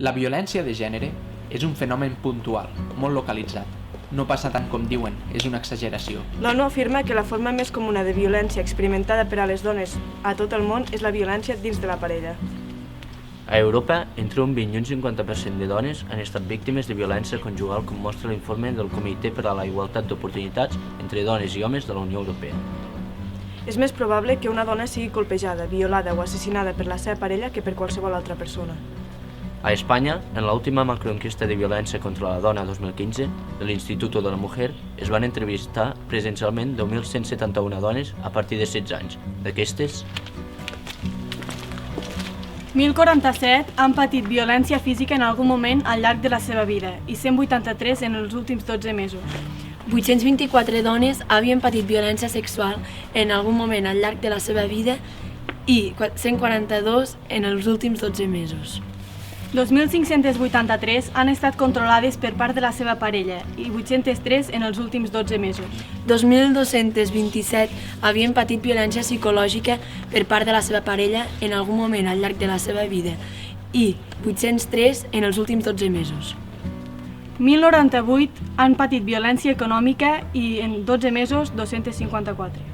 La violència de gènere és un fenomen puntual, molt localitzat. No passa tant com diuen, és una exageració. L'ONU afirma que la forma més comuna de violència experimentada per a les dones a tot el món és la violència dins de la parella. A Europa, entre un 20 i un 50% de dones han estat víctimes de violència conjugal, com mostra l'informe del Comitè per a la Igualtat d'Oportunitats entre Dones i Homes de la Unió Europea. És més probable que una dona sigui colpejada, violada o assassinada per la seva parella que per qualsevol altra persona. A Espanya, en l'última macroenquesta de violència contra la dona 2015 de l'Instituto de la Mujer, es van entrevistar presencialment 10.171 dones a partir de 16 anys. D'aquestes, 1.047 han patit violència física en algun moment al llarg de la seva vida i 183 en els últims 12 mesos. 824 dones havien patit violència sexual en algun moment al llarg de la seva vida i 142 en els últims 12 mesos. 2.583 han estat controlades per part de la seva parella i 803 en els últims 12 mesos. 2.227 havien patit violència psicològica per part de la seva parella en algun moment al llarg de la seva vida i 803 en els últims 12 mesos. 1.098 han patit violència econòmica i en 12 mesos 254.